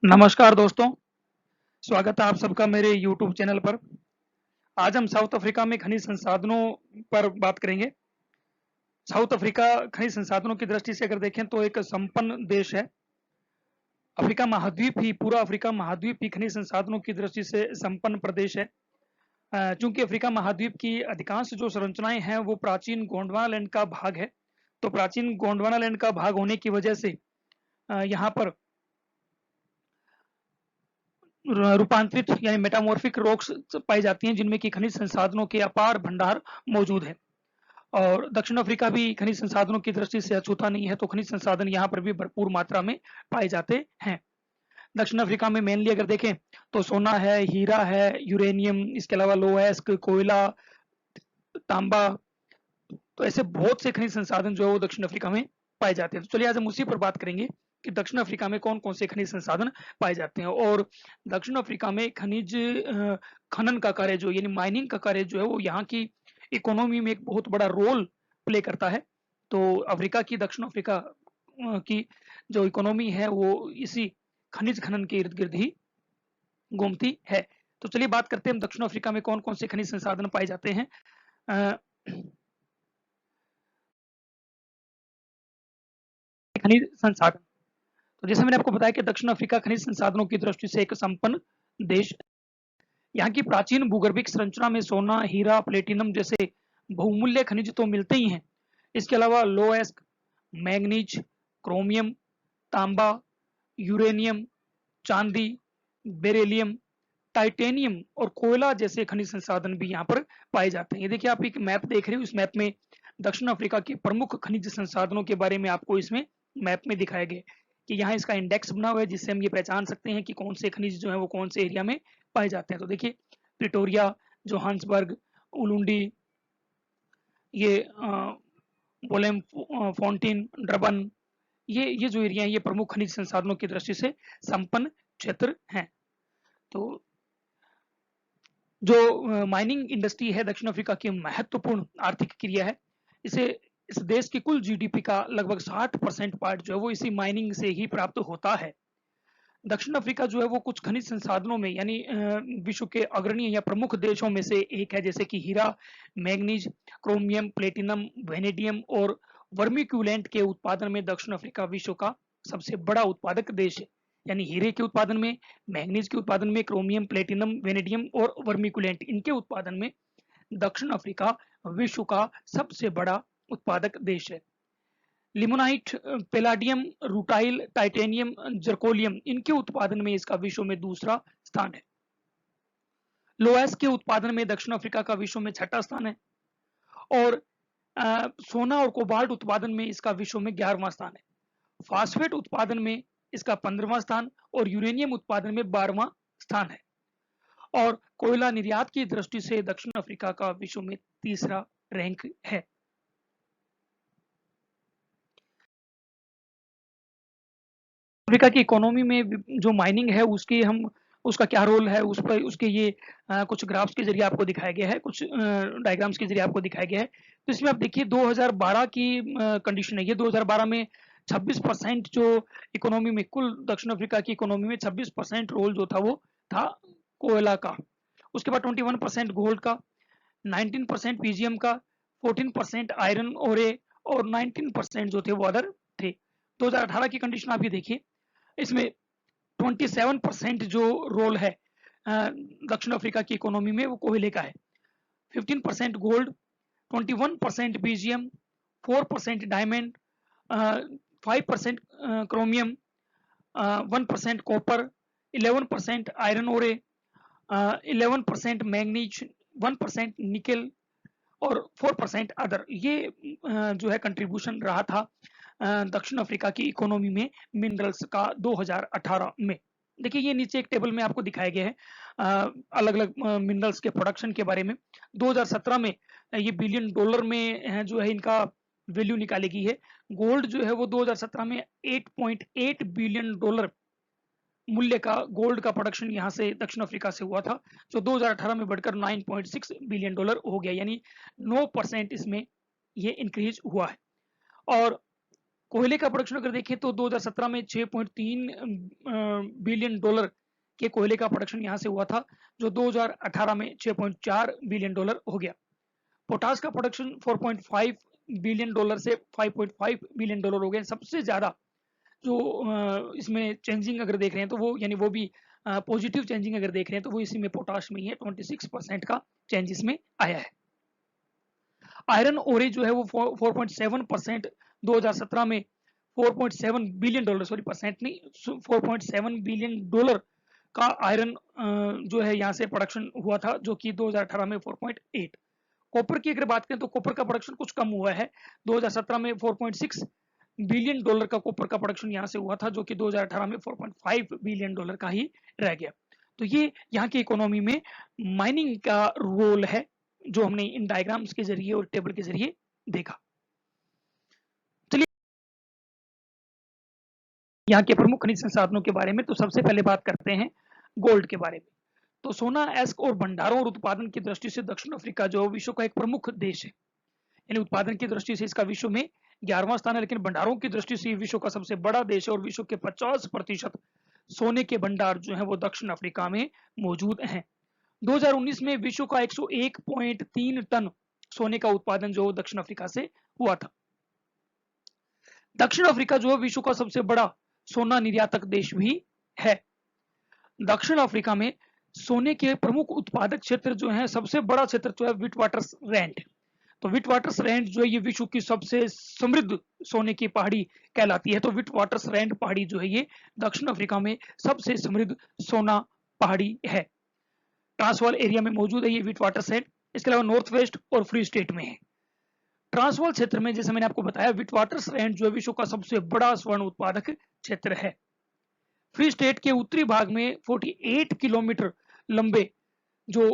नमस्कार दोस्तों, स्वागत है आप सबका मेरे YouTube चैनल पर। आज हम साउथ अफ्रीका में खनिज संसाधनों पर बात करेंगे। साउथ अफ्रीका खनिज संसाधनों की दृष्टि से अगर देखें तो एक संपन्न देश है। अफ्रीका महाद्वीप ही पूरा अफ्रीका महाद्वीप ही खनिज संसाधनों की दृष्टि से संपन्न प्रदेश है। चूंकि अफ्रीका महाद्वीप की अधिकांश जो संरचनाएं हैं वो प्राचीन गोंडवानालैंड का भाग है। तो प्राचीन गोंडवानालैंड का भाग होने की वजह से यहाँ पर रूपांतरित यानी मेटामॉर्फिक रॉक्स पाई जाती हैं, जिनमें कि खनिज संसाधनों के अपार भंडार मौजूद है। और दक्षिण अफ्रीका भी खनिज संसाधनों की दृष्टि से अछूता नहीं है, तो खनिज संसाधन यहाँ पर भी भरपूर मात्रा में पाए जाते हैं। दक्षिण अफ्रीका में मेनली अगर देखें तो सोना है, हीरा है, यूरेनियम, इसके अलावा लोएस्क, कोयला, तांबा, तो ऐसे बहुत से खनिज संसाधन जो है वो दक्षिण अफ्रीका में पाए जाते हैं। तो चलिए आज हम उसी पर बात करेंगे कि दक्षिण अफ्रीका में कौन कौन से खनिज संसाधन पाए जाते हैं। और दक्षिण अफ्रीका में खनिज खनन का कार्य जो यानी माइनिंग का कार्य जो है वो यहाँ की इकोनॉमी में एक बहुत बड़ा रोल प्ले करता है। तो अफ्रीका की दक्षिण अफ्रीका की जो इकोनॉमी है वो इसी खनिज खनन के इर्द गिर्द ही घूमती है। तो चलिए बात करते हैं हम दक्षिण अफ्रीका में कौन कौन से खनिज संसाधन पाए जाते हैं। अ, खनिज संसाधन, तो जैसे मैंने आपको बताया कि दक्षिण अफ्रीका खनिज संसाधनों की दृष्टि से एक संपन्न देश। यहाँ की प्राचीन भूगर्भिक संरचना में सोना, हीरा, प्लेटिनम जैसे बहुमूल्य खनिज तो मिलते ही हैं। इसके अलावा लोएस्क, मैंगनीज, क्रोमियम, तांबा, यूरेनियम, चांदी, बेरिलियम, टाइटेनियम और कोयला जैसे खनिज संसाधन भी यहाँ पर पाए जाते हैं। ये देखिए, आप एक मैप देख रहे हो, इस मैप में दक्षिण अफ्रीका के प्रमुख खनिज संसाधनों के बारे में आपको इसमें मैप में दिखाया गया कि यहाँ इसका इंडेक्स बना हुआ है, जिससे हम ये पहचान सकते हैं कि कौन से खनिज जो है वो कौन से एरिया में पाए जाते हैं। तो देखिए, प्रिटोरिया, जोहान्सबर्ग, उलुंडी, ये बोलेम फोंटिन, ड्रबन, ये जो एरिया है ये प्रमुख खनिज संसाधनों की दृष्टि से संपन्न क्षेत्र हैं। तो जो माइनिंग इंडस्ट्री है दक्षिण अफ्रीका की महत्वपूर्ण आर्थिक क्रिया है। इसे इस देश की कुल जीडीपी का लगभग 60% पार्ट जो है वो इसी माइनिंग से ही प्राप्त होता है। दक्षिण अफ्रीका जो है वो कुछ खनिज संसाधनों में यानी विश्व के अग्रणी या प्रमुख देशों में से एक है, जैसे कि हीरा, मैग्नीज, क्रोमियम, प्लेटिनम, वेनेडियम और वर्मिक्यूलेंट के उत्पादन में दक्षिण अफ्रीका विश्व का सबसे बड़ा उत्पादक देश है। यानी हीरे के उत्पादन में, मैग्नीज के उत्पादन में, क्रोमियम, प्लेटिनम, वेनेडियम और वर्मिक्यूलेंट इनके उत्पादन में दक्षिण अफ्रीका विश्व का सबसे बड़ा उत्पादक देश है। लिमोनाइट, पैलाडियम, रूटाइल, टाइटेनियम, जर्कोलियम इनके उत्पादन में इसका विश्व में दूसरा स्थान है। लोएस के उत्पादन में दक्षिण अफ्रीका का विश्व में छठा स्थान है। और सोना और कोबाल्ट उत्पादन में इसका विश्व में 11वां स्थान है। फास्फेट उत्पादन में इसका 15वां स्थान और यूरेनियम उत्पादन में 12वां स्थान है। और कोयला निर्यात की दृष्टि से दक्षिण अफ्रीका का विश्व में तीसरा रैंक है। अफ्रीका की इकोनॉमी में जो माइनिंग है उसका क्या रोल है, उस पर उसके ये कुछ ग्राफ्स के जरिए आपको दिखाया गया है, कुछ डायग्राम्स के जरिए आपको दिखाया गया है। तो इसमें आप देखिए 2012 की कंडीशन है ये। 2012 में 26% जो इकोनॉमी में, कुल दक्षिण अफ्रीका की इकोनॉमी में 26% रोल जो था वो था कोयला का। उसके बाद 21% गोल्ड का, 19% पीजीएम का, 14% आयरन ओरे और 19% जो थे वो अदर थे। 2018 की कंडीशन आप ये देखिए, इसमें 27% जो रोल है दक्षिण अफ्रीका की इकोनॉमी में वो कोयले का है। 15% gold, 21% BGM, 4% diamond, 5% chromium, 1% copper, 11% iron ओरे, 11% मैंगनीज, 1% निकेल और 4% अदर। ये जो है कंट्रीब्यूशन रहा था दक्षिण अफ्रीका की इकोनॉमी में मिनरल्स का 2018 में। देखिए, ये नीचे एक टेबल में आपको दिखाया गया है अलग अलग मिनरल्स के प्रोडक्शन के बारे में। 2017 में ये बिलियन डॉलर में जो है इनका वैल्यू निकाली गई है। गोल्ड जो है वो 2017 में 8.8 बिलियन डॉलर मूल्य का गोल्ड का प्रोडक्शन यहाँ से दक्षिण अफ्रीका से हुआ था, जो 2018 में बढ़कर 9.6 बिलियन डॉलर हो गया, यानी 9% इसमें ये इंक्रीज हुआ है। और कोयले का प्रोडक्शन अगर देखें तो 2017 में 6.3 बिलियन डॉलर के कोयले का प्रोडक्शन यहाँ से हुआ था, जो 2018 में 6.4 बिलियन डॉलर हो गया। पोटास का प्रोडक्शन 4.5 बिलियन डॉलर से 5.5 बिलियन डॉलर हो गए। सबसे ज़्यादा जो इसमें चेंजिंग अगर देख रहे हैं तो वो यानी वो भी पॉजिटिव चेंजिंग अगर देख रहे हैं तो वो इसी में पोटाश में ही है। 26% का चेंज इसमें आया है। आयरन ओरे जो है वो 4.7% 2017 में 4.7 बिलियन डॉलर, सॉरी परसेंट नहीं, 4.7 बिलियन डॉलर का आयरन जो है यहाँ से प्रोडक्शन हुआ था, जो कि 2018 में 4.8। कॉपर की अगर बात करें तो कॉपर का प्रोडक्शन कुछ कम हुआ है। 2017 में 4.6 बिलियन डॉलर का कॉपर का प्रोडक्शन यहाँ से हुआ था, जो कि 2018 में 4.5 बिलियन डॉलर का ही रह गया। तो ये यहाँ की इकोनॉमी में माइनिंग का रोल है, जो हमने इन डायग्राम्स के जरिए और टेबल के जरिए देखा। चलिए यहाँ के प्रमुख खनिज संसाधनों के बारे में तो सबसे पहले बात करते हैं गोल्ड के बारे में। तो सोना, एस्क और भंडारों और उत्पादन की दृष्टि से दक्षिण अफ्रीका जो विश्व का एक प्रमुख देश है। यानी उत्पादन की दृष्टि से इसका विश्व में 11वां स्थान है, लेकिन भंडारों की दृष्टि से विश्व का सबसे बड़ा देश है और विश्व के 50% सोने के भंडार जो है वो दक्षिण अफ्रीका में मौजूद हैं। 2019 में विश्व का 101.3 टन सोने का उत्पादन जो दक्षिण अफ्रीका से हुआ था। दक्षिण अफ्रीका जो है विश्व का सबसे बड़ा सोना निर्यातक देश भी है। दक्षिण अफ्रीका में सोने के प्रमुख उत्पादक क्षेत्र जो है, सबसे बड़ा क्षेत्र जो है विटवाटरसरैंड। तो विटवाटरसरैंड जो है ये विश्व की सबसे समृद्ध सोने की पहाड़ी कहलाती है। तो विटवाटरसरैंड पहाड़ी जो है ये दक्षिण अफ्रीका में सबसे समृद्ध सोना पहाड़ी है। ट्रांसवाल एरिया में मौजूद है ये विटवाटरसरैंड। इसके अलावा नॉर्थ वेस्ट और फ्री स्टेट में है। ट्रांसवाल क्षेत्र में जैसे मैंने आपको बताया विटवाटरसरैंड जो है विश्व का सबसे बड़ा स्वर्ण उत्पादक क्षेत्र है। फ्री स्टेट के उत्तरी भाग में 48 किलोमीटर लंबे जो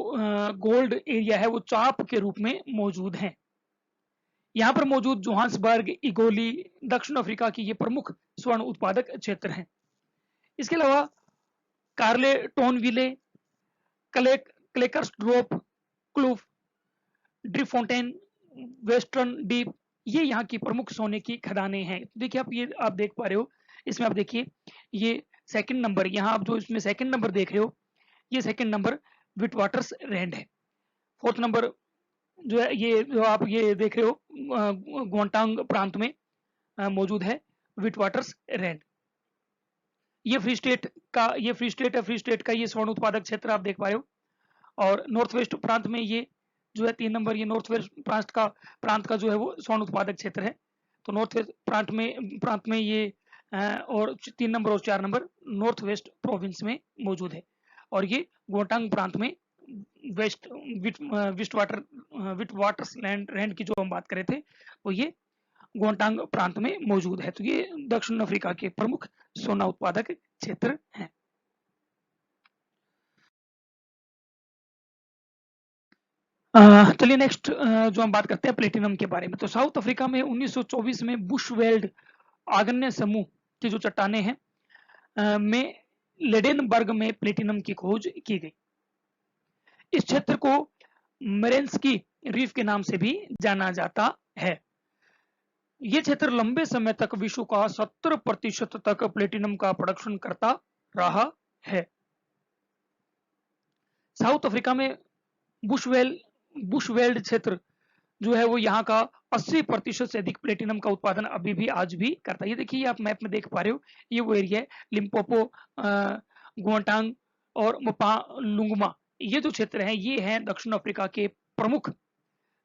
गोल्ड एरिया है वो चाप के रूप में मौजूद हैं। यहाँ पर मौजूद जोहान्सबर्ग, इगोली दक्षिण अफ्रीका की ये प्रमुख स्वर्ण उत्पादक क्षेत्र हैं। इसके अलावा कार्ले टोनविले, क्लेकर्सड्रॉप, क्लूफ, ड्रीफोंटेन, वेस्टर्न डीप, ये यहाँ की प्रमुख सोने की खदानें हैं। देखिए आप देख पा रहे हो, इसमें आप देखिए ये सेकंड नंबर, यहाँ आप जो इसमें सेकंड नंबर देख रहे हो ये सेकंड नंबर विटवाटरसरैंड है। फोर्थ नंबर जो है ये जो आप ये देख रहे हो ग्वांटांग प्रांत में मौजूद है विटवाटरसरैंड। ये फ्री स्टेट है। फ्री स्टेट का ये स्वर्ण उत्पादक क्षेत्र आप देख पा रहे हो। और नॉर्थ वेस्ट प्रांत में ये जो है 3 नंबर, ये नॉर्थ वेस्ट प्रांत का जो है वो स्वर्ण उत्पादक क्षेत्र है। तो नॉर्थ वेस्ट प्रांत में ये और 3 नंबर और 4 नंबर नॉर्थ वेस्ट प्रोविंस में मौजूद है। और ये गोटांग प्रांत में विटवाटरसरैंड की जो हम बात कर रहे थे वो ये गोटांग प्रांत में मौजूद है। तो ये दक्षिण अफ्रीका के प्रमुख सोना उत्पादक क्षेत्र हैं। चलिए नेक्स्ट जो हम बात करते हैं प्लेटिनम के बारे में। तो साउथ अफ्रीका में 1924 में बुशवेल्ड आग्नेय समूह की जो चट्टानें हैं में लेडेनबर्ग में प्लेटिनम की खोज की गई। इस क्षेत्र को मरेंस्की रीफ के नाम से भी जाना जाता है। ये क्षेत्र लंबे समय तक विश्व का 70% तक प्लेटिनम का प्रोडक्शन करता रहा है। साउथ अफ्रीका में बुशवेल्ड क्षेत्र जो है वो यहाँ का 80% से अधिक प्लेटिनम का उत्पादन अभी भी आज भी करता है। ये देखिए आप मैप में देख पा रहे हो, ये वो एरिया है लिम्पोपो, गोटांग और मोपालुंगमा, ये जो क्षेत्र है ये है दक्षिण अफ्रीका के प्रमुख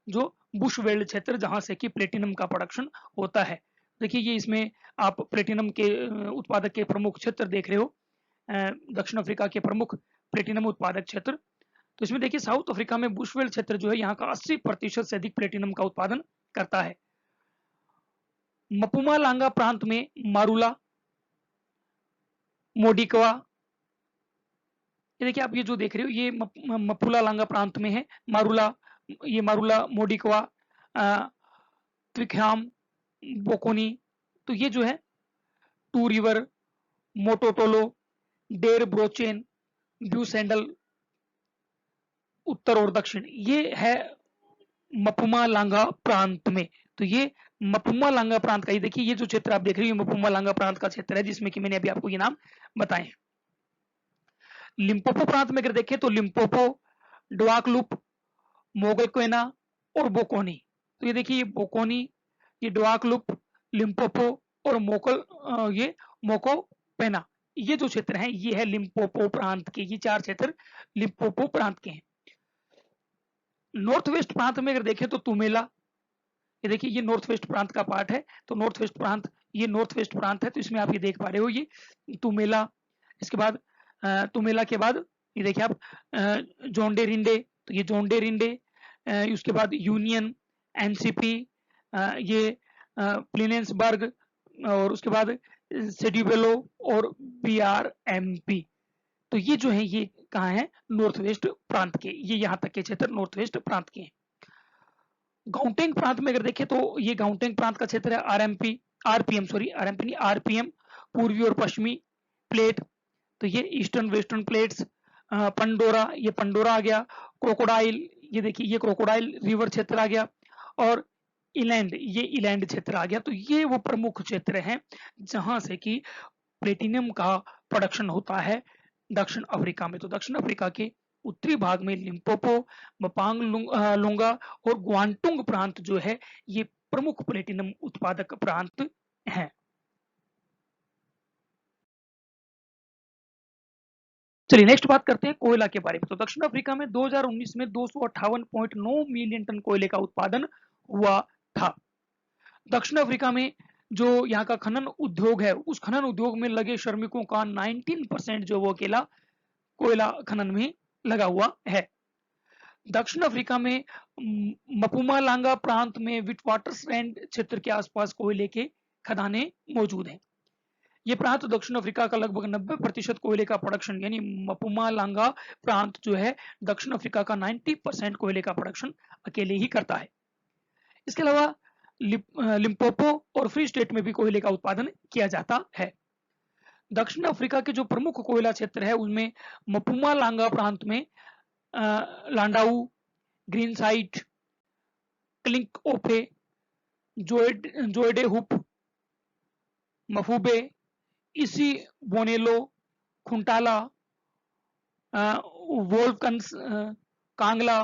जो बुशवेल्ड क्षेत्र जहां से कि प्लेटिनम का प्रोडक्शन होता है। देखिए ये इसमें आप प्लेटिनम के उत्पादक के प्रमुख क्षेत्र देख रहे हो, दक्षिण अफ्रीका के प्रमुख प्लेटिनम उत्पादक क्षेत्र। तो इसमें देखिए साउथ अफ्रीका में बुशवेल्ड क्षेत्र जो है यहाँ का 80% से अधिक प्लेटिनम का उत्पादन करता है। मपुमालांगा प्रांत में मारुला, मोडिकवा, ये देखिए आप ये जो देख रहे हो ये मपुलालांगा प्रांत में है। ये मारुला, मोडिकवा, त्रिख्याम, बोकोनी, तो ये जो है Two River, Mototolo, Der Brochen, Booysendal उत्तर और दक्षिण, ये है मपुमालांगा प्रांत में। तो ये मपुमालांगा प्रांत का, ये देखिए ये जो क्षेत्र आप देख रहे हैं मपुमालांगा प्रांत का क्षेत्र है, जिसमें कि मैंने अभी आपको ये नाम बताए हैं। लिम्पोपो प्रांत में अगर देखें तो लिम्पोपो, डुआकलुप, मोगलकोना और बोकोनी। तो ये देखिए ये बोकोनी, ये डुआकलुप, लिम्पोपो और ये मोकोपेना, ये जो क्षेत्र हैं ये है लिम्पोपो प्रांत के, ये 4 क्षेत्र लिम्पोपो प्रांत के हैं। नॉर्थ वेस्ट प्रांत में अगर देखें तो तुमेला, ये देखिए ये नॉर्थ वेस्ट प्रांत का पार्ट है, तो नॉर्थ वेस्ट प्रांत, ये नॉर्थ वेस्ट प्रांत है, तो इसमें आप ये देख पा रहे हो ये तुमेला। इसके बाद तुमेला के बाद ये देखिए आप जोंडे-रिंडे, तो ये जोंडे-रिंडे, उसके बाद यूनियन, एनसीपी, ये प्लिनेंसबर्ग, और उसके बाद सेड्यूबेलो और बीआरएमपी। तो ये जो है ये कहाँ है, नॉर्थ वेस्ट प्रांत के, ये यहाँ तक के क्षेत्र नॉर्थ वेस्ट प्रांत के हैं। गाउटेंग प्रांत में अगर देखें तो ये गाउटेंग प्रांत का क्षेत्र है, आरपीएम नहीं, आरपीएम, पूर्वी और पश्चिमी प्लेट, तो ये ईस्टर्न वेस्टर्न प्लेट्स। पंडोरा, ये पंडोरा आ गया। क्रोकोडाइल, ये देखिए ये क्रोकोडाइल रिवर क्षेत्र आ गया। और इलैंड, ये इलैंड क्षेत्र आ गया। तो ये वो प्रमुख क्षेत्र हैं जहां से कि प्लेटिनियम का प्रोडक्शन होता है दक्षिण अफ्रीका में। तो दक्षिण अफ्रीका के उत्तरी भाग में लिम्पोपो, मपांग लोंगा और ग्वांटुंग प्रांत जो है ये प्रमुख प्लेटिनम उत्पादक प्रांत हैं। चलिए नेक्स्ट बात करते हैं कोयला के बारे में। तो दक्षिण अफ्रीका में 2019 में 258.9 मिलियन टन कोयले का उत्पादन हुआ था। दक्षिण अफ्रीका में जो यहाँ का खनन उद्योग है, उस खनन उद्योग में लगे श्रमिकों का 19% जो वो अकेला कोयला खनन में लगा हुआ है। दक्षिण अफ्रीका में मपुमालांगा प्रांत में विटवाटरसरैंड क्षेत्र के आसपास कोयले के खदानें मौजूद हैं। ये प्रांत दक्षिण अफ्रीका का लगभग 90% कोयले का प्रोडक्शन, यानी मपुमालांगा प्रांत जो है दक्षिण अफ्रीका का 90% कोयले का प्रोडक्शन अकेले ही करता है। इसके अलावा लिम्पोपो और फ्री स्टेट में भी कोयले का उत्पादन किया जाता है। दक्षिण अफ्रीका के जो प्रमुख कोयला क्षेत्र है उनमें मपुमालांगा प्रांत में लांडाऊ, ग्रीन साइट, क्लिंक ओपे, जोएडे हुप, मफूबे, इसी बोनेलो, खुंटाला, वोल्कन्स, कांगला,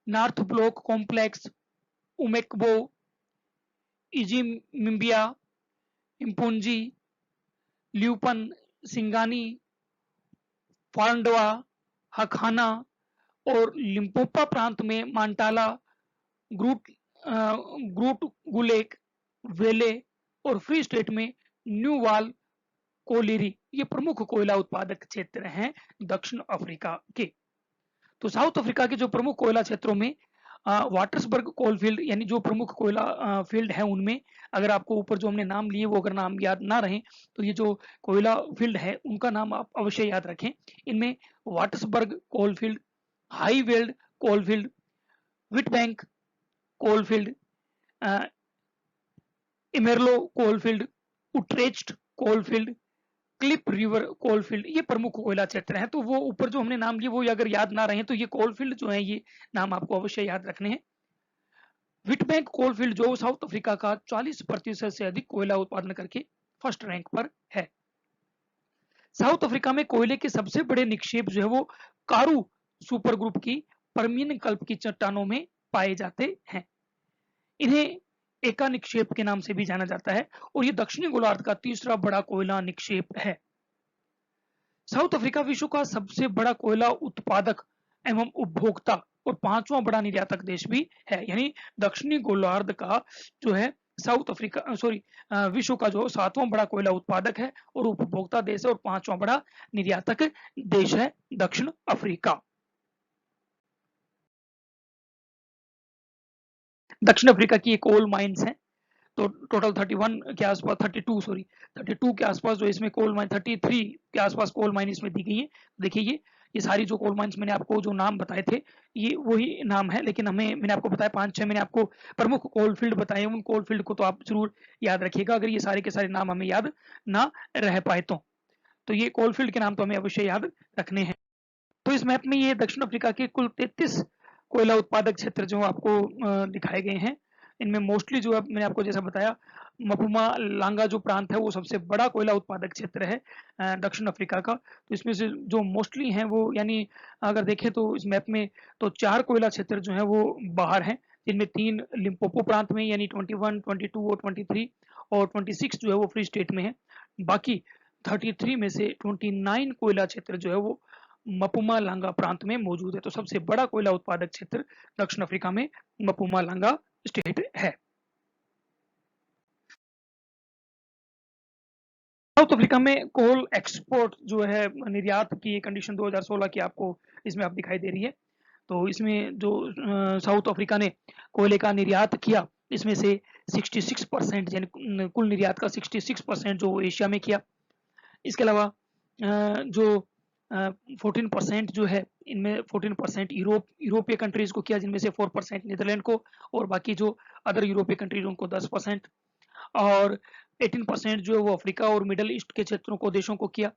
नॉर्थ ब्लॉक कॉम्प्लेक्स, उमेकबो, इजिमिम्बिया, इम्पुंजी, ल्यूपन, सिंगानी, फारंडवा, हखाना और लिम्पोपा प्रांत में मांटाला, ग्रूट गुलेक, वेले और फ्री स्टेट में न्यूवाल कोलिरी, ये प्रमुख कोयला उत्पादक क्षेत्र हैं दक्षिण अफ्रीका के। तो साउथ अफ्रीका के जो प्रमुख कोयला क्षेत्रों में वाटर्सबर्ग कोलफील्ड, यानी जो प्रमुख कोयला फील्ड है उनमें अगर आपको ऊपर जो हमने नाम लिए वो अगर नाम याद ना रहे तो ये जो कोयला फील्ड है उनका नाम आप अवश्य याद रखें। इनमें Waterberg coalfield, Highveld coalfield, Witbank coalfield, Ermelo coalfield, Utrecht coalfield, Klip River coalfield, ये प्रमुख कोयला क्षेत्र हैं। तो वो ऊपर जो हमने नाम लिए वो अगर याद ना रहे तो ये कोलफील्ड जो है ये नाम आपको अवश्य याद रखने हैं। विटबैंक कोलफील्ड जो साउथ अफ्रीका का 40% से अधिक कोयला उत्पादन करके फर्स्ट रैंक पर है। साउथ अफ्रीका में कोयले के सबसे बड़े निक्षेप जो है वो कारू सुपर ग्रुप की परमियन कल्प की चट्टानों में पाए जाते हैं। इन्हें एका निक्षेप के नाम से भी जाना जाता है और ये दक्षिणी गोलार्ध का तीसरा बड़ा कोयला निक्षेप है। साउथ अफ्रीका विश्व का सबसे बड़ा कोयला उत्पादक एवं उपभोक्ता और 5वां बड़ा निर्यातक देश भी है। यानी दक्षिणी गोलार्ध का जो है साउथ अफ्रीका विश्व का जो 7वां बड़ा कोयला उत्पादक है और उपभोक्ता देश है और 5वां बड़ा निर्यातक देश है दक्षिण अफ्रीका। दक्षिण अफ्रीका की कोल माइंस हैं, तो टोटल 31 के आसपास 32 के आसपास जो इसमें कोल माइन, 33 के आसपास कोल माइन इसमें दी गई है। देखिए ये सारी जो कोल माइंस मैंने आपको जो नाम बताए थे ये वही नाम है, लेकिन मैंने आपको बताया 5-6 मैंने आपको प्रमुख कोल फील्ड बताए। उन कोल फील्ड को तो आप जरूर याद रखिएगा अगर ये सारे के सारे नाम हमें याद ना रह पाए तो ये कोल फील्ड के नाम तो हमें अवश्य याद रखने हैं। तो इस मैप में ये दक्षिण अफ्रीका के कुल 33 कोयला उत्पादक क्षेत्र जो आपको दिखाए गए हैं। इनमें मोस्टली जो है मैंने आपको जैसा बताया मपुमा लांगा जो प्रांत है वो सबसे बड़ा कोयला उत्पादक क्षेत्र है दक्षिण अफ्रीका का। तो इसमें से जो मोस्टली हैं वो यानी अगर देखें तो इस मैप में तो 4 कोयला क्षेत्र जो हैं वो बाहर हैं, जिनमें 3 लिम्पोपो प्रांत में यानी 21, 22 और 23 और 26 जो है वो फ्री स्टेट में है। बाकी 33 में से 29 कोयला क्षेत्र जो है वो मपुमा लांगा प्रांत में मौजूद है। तो सबसे बड़ा कोयला उत्पादक क्षेत्र दक्षिण अफ्रीका में मपुमा लांगा स्टेट है। साउथ अफ्रीका में कोल एक्सपोर्ट जो है निर्यात की कंडीशन 2016 की आपको इसमें आप दिखाई दे रही है। तो इसमें जो साउथ अफ्रीका ने कोयले का निर्यात किया, इसमें से 66% यानी कुल निर्यात का 66% जो एशिया में किया। इसके अलावा जो 14% जो है इनमें 14% यूरोपीय कंट्रीज को किया, जिनमें से 4% नीदरलैंड को, और बाकी जो अदर यूरोपीय कंट्रीज उनको 10%, और 18% जो है वो अफ्रीका और मिडल ईस्ट के क्षेत्रों को देशों को किया।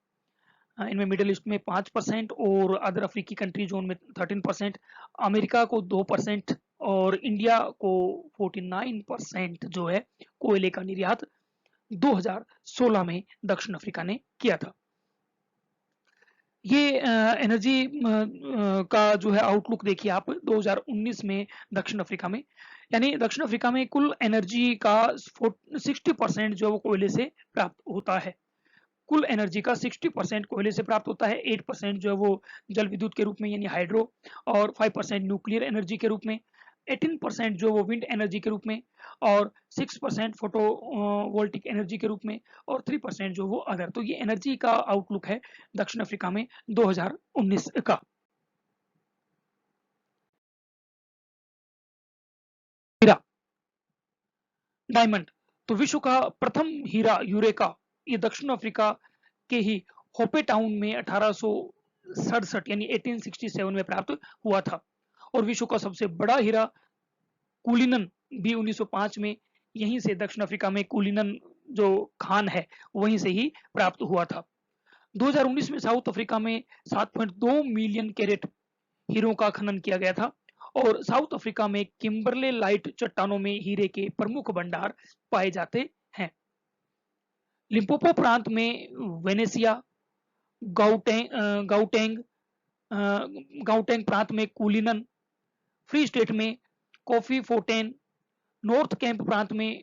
इनमें मिडल ईस्ट में 5% और अदर अफ्रीकी कंट्री जोन में 13%, अमेरिका को 2% और इंडिया को 49% जो है कोयले का निर्यात 2016 में दक्षिण अफ्रीका ने किया था। ये एनर्जी का जो है आउटलुक देखिए आप 2019 में दक्षिण अफ्रीका में, यानी दक्षिण अफ्रीका में कुल एनर्जी का 60% जो वो कोयले से प्राप्त होता है। कुल एनर्जी का 60% कोयले से प्राप्त होता है, 8% जो है वो जल विद्युत के रूप में यानी हाइड्रो, और 5% न्यूक्लियर एनर्जी के रूप में, 18% जो वो विंड एनर्जी के रूप में, और 6% फोटो वोल्टिक एनर्जी के रूप में, और 3% जो वो अदर। तो ये एनर्जी का आउटलुक है दक्षिण अफ्रीका में 2019 का। हीरा, डायमंड, तो विश्व का प्रथम हीरा यूरेका ये दक्षिण अफ्रीका के ही होपे टाउन में 1867 यानी 1867 में प्राप्त हुआ था। और विश्व का सबसे बड़ा हीरा कुलिनन भी 1905 में यहीं से दक्षिण अफ्रीका में कुलिनन जो खान है वहीं से ही प्राप्त हुआ था। 2019 में साउथ अफ्रीका में 7.2 मिलियन कैरेट हीरों का खनन किया गया था। और साउथ अफ्रीका में किम्बरले लाइट चट्टानों में हीरे के प्रमुख भंडार पाए जाते हैं। लिम्पोपो प्रांत में वेनेसिया, गाउटेंग गाउटेंग गाउटेंग प्रांत में कुलिनन, फ्री स्टेट में कॉफी फोर्टेन, नॉर्थ कैंप प्रांत में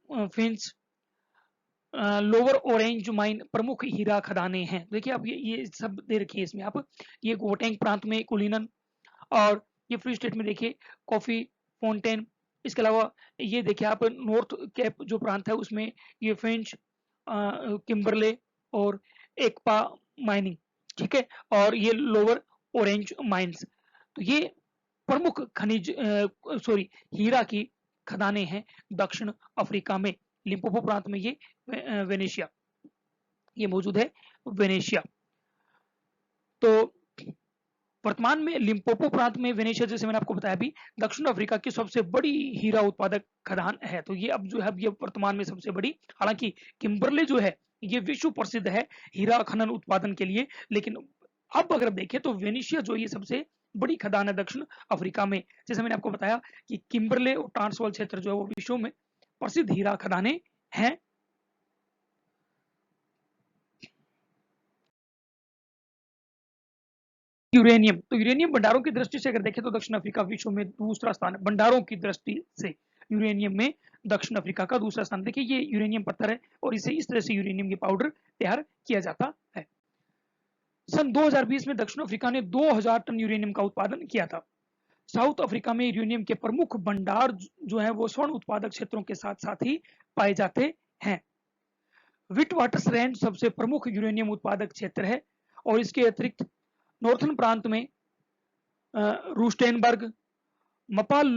फिंच, लोअर ऑरेंज माइन प्रमुख हीरा खदानें हैं। देखिए आप ये सब दे रखिए इसमें आप, ये गोटेंग प्रांत में कुलिनन, और ये फ्री स्टेट में देखिए कॉफी फाउंटेन। इसके अलावा ये देखिए आप नॉर्थ कैप जो प्रांत है उसमें ये फिंच, किम्बरले और एकपा माइनिंग, ठीक है, और ये लोअर ऑरेंज माइंस। तो ये प्रमुख खनिज सॉरी हीरा की खदानें हैं दक्षिण अफ्रीका में। लिम्पोपो प्रांत में ये वेनेशिया ये मौजूद है, वेनेशिया। तो वर्तमान में लिम्पोपो प्रांत में वेनेशिया, जैसे मैंने आपको बताया भी, दक्षिण अफ्रीका की सबसे बड़ी हीरा उत्पादक खदान है। तो ये अब जो है ये वर्तमान में सबसे बड़ी, हालांकि किम्बरले जो है ये विश्व प्रसिद्ध है हीरा खनन उत्पादन के लिए, लेकिन अब अगर देखें तो वेनेशिया जो ये सबसे बड़ी खदान है दक्षिण अफ्रीका में। जैसे मैंने आपको बताया कि किम्बरले और ट्रांसवाल क्षेत्र जो है वो विश्व में प्रसिद्ध हीरा खदानें हैं। यूरेनियम, तो यूरेनियम भंडारों की दृष्टि से अगर देखें तो दक्षिण अफ्रीका विश्व में दूसरा स्थान है भंडारों की दृष्टि से। यूरेनियम में दक्षिण अफ्रीका का दूसरा स्थान। देखिए ये यूरेनियम पत्थर है और इसे इस तरह से यूरेनियम की पाउडर तैयार किया जाता है। सन 2020 में दक्षिण अफ्रीका ने 2000 टन यूरेनियम का उत्पादन किया था। साउथ अफ्रीका में यूरेनियम के प्रमुख भंडार जो है वो स्वर्ण उत्पादक क्षेत्रों के साथ साथ ही पाए जाते हैं। विटवाटरसलैंड सबसे प्रमुख यूरेनियम उत्पादक क्षेत्र है, और इसके अतिरिक्त नॉर्थन प्रांत में रूस्टेनबर्ग, मपाल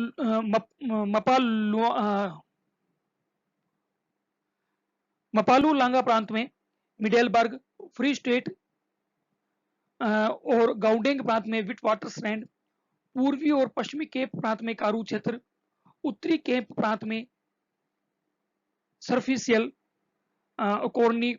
मपालू लांगा प्रांत में मिडेलबर्ग, फ्री स्टेट और गाउडेंग प्रांत में विटवाटरसलैंड, पूर्वी और पश्चिमी केप प्रांत में कारू क्षेत्र, उत्तरी केप प्रांत में सर्फिसियल कॉर्नी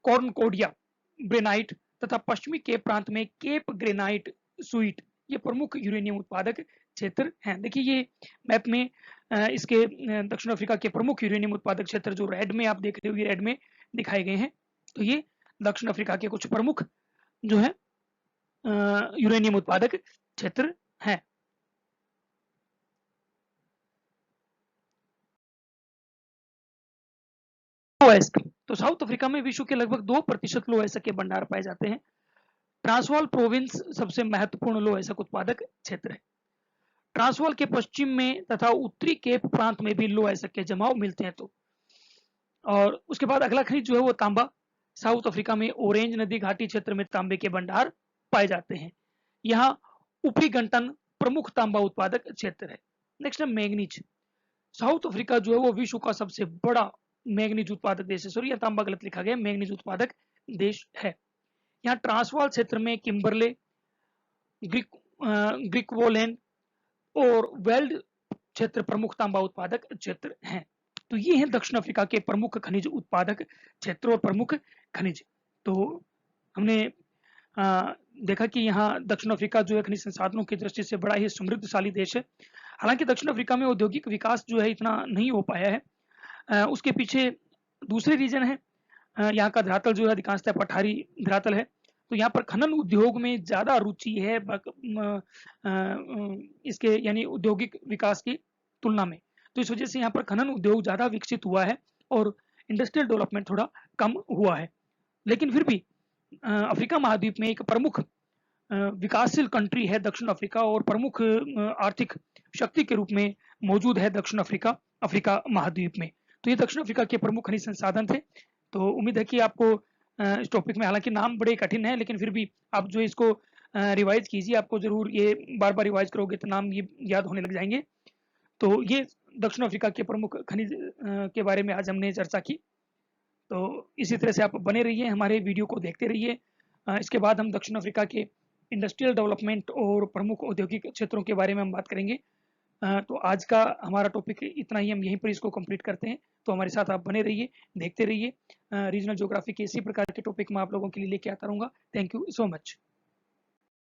कॉर्नकोडिया ब्रेनाइट तथा पश्चिमी केप प्रांत में केप ग्रेनाइट स्वीट ये प्रमुख यूरेनियम उत्पादक क्षेत्र हैं। देखिए ये मैप में इसके दक्षिण अफ्रीका के प्रमुख यूरेनियम उत्पादक क्षेत्र जो रेड में आप देख रहे हो, ये रेड में दिखाए गए हैं। तो ये दक्षिण अफ्रीका के कुछ प्रमुख जो है यूरेनियम उत्पादक क्षेत्र हैं। लोएस्क, तो साउथ अफ्रीका में विश्व के लगभग 2% लोएस्क के भंडार पाए जाते हैं। ट्रांसवाल प्रोविंस सबसे महत्वपूर्ण लोएस्क उत्पादक क्षेत्र है। ट्रांसवाल के पश्चिम में तथा उत्तरी केप प्रांत में भी लोएस्क के जमाव मिलते हैं। तो और उसके बाद अगला खनिज जो है वो तांबा। साउथ अफ्रीका में ऑरेंज नदी घाटी क्षेत्र में तांबे के भंडार पाए जाते हैं। यहाँ ऊपरी गंटन प्रमुख तांबा उत्पादक क्षेत्र है। नेक्स्ट है मैंगनीज। साउथ अफ्रीका जो है वो विश्व का सबसे बड़ा मैंगनीज उत्पादक देश है। सॉरी, यह तांबा गलत लिखा गया, मैंगनीज उत्पादक देश है। यहाँ ट्रांसवाल क्षेत्र में किम्बरले, ग्रिक्वोलेन और वेल्ड क्षेत्र प्रमुख तांबा उत्पादक क्षेत्र हैं। तो ये हैं दक्षिण अफ्रीका के प्रमुख खनिज उत्पादक क्षेत्र और प्रमुख खनिज। तो हमने देखा कि यहाँ दक्षिण अफ्रीका जो है खनिज संसाधनों की दृष्टि से बड़ा ही समृद्धशाली देश है। हालांकि दक्षिण अफ्रीका में औद्योगिक विकास जो है इतना नहीं हो पाया है। उसके पीछे दूसरे रीजन है। यहाँ का धरातल जो है अधिकांशतः पठारी धरातल है। तो यहाँ पर खनन उद्योग में ज़्यादा रुचि है इसके यानी औद्योगिक विकास की तुलना में। तो इस वजह से यहाँ पर खनन उद्योग ज़्यादा विकसित हुआ है और इंडस्ट्रियल डेवलपमेंट थोड़ा कम हुआ है। लेकिन फिर भी अफ्रीका महाद्वीप में एक प्रमुख विकासशील कंट्री है दक्षिण अफ्रीका और प्रमुख आर्थिक शक्ति के रूप में मौजूद है दक्षिण अफ्रीका अफ्रीका महाद्वीप में। तो ये दक्षिण अफ्रीका के प्रमुख खनिज संसाधन थे। तो उम्मीद है कि आपको इस टॉपिक में, हालांकि नाम बड़े कठिन है लेकिन फिर भी आप जो इसको रिवाइज कीजिए, आपको जरूर ये बार बार रिवाइज करोगे तो नाम ये याद होने लग जाएंगे। तो ये दक्षिण अफ्रीका के प्रमुख खनिज के बारे में आज हमने चर्चा की। तो इसी तरह से आप बने रहिए, हमारे वीडियो को देखते रहिए। इसके बाद हम दक्षिण अफ्रीका के इंडस्ट्रियल डेवलपमेंट और प्रमुख औद्योगिक क्षेत्रों के बारे में हम बात करेंगे। तो आज का हमारा टॉपिक इतना ही, हम यहीं पर इसको कंप्लीट करते हैं। तो हमारे साथ आप बने रहिए, देखते रहिए। रीजनल ज्योग्राफी के इसी प्रकार के टॉपिक मैं आप लोगों के लिए लेके आता रहूँगा। Thank you so much.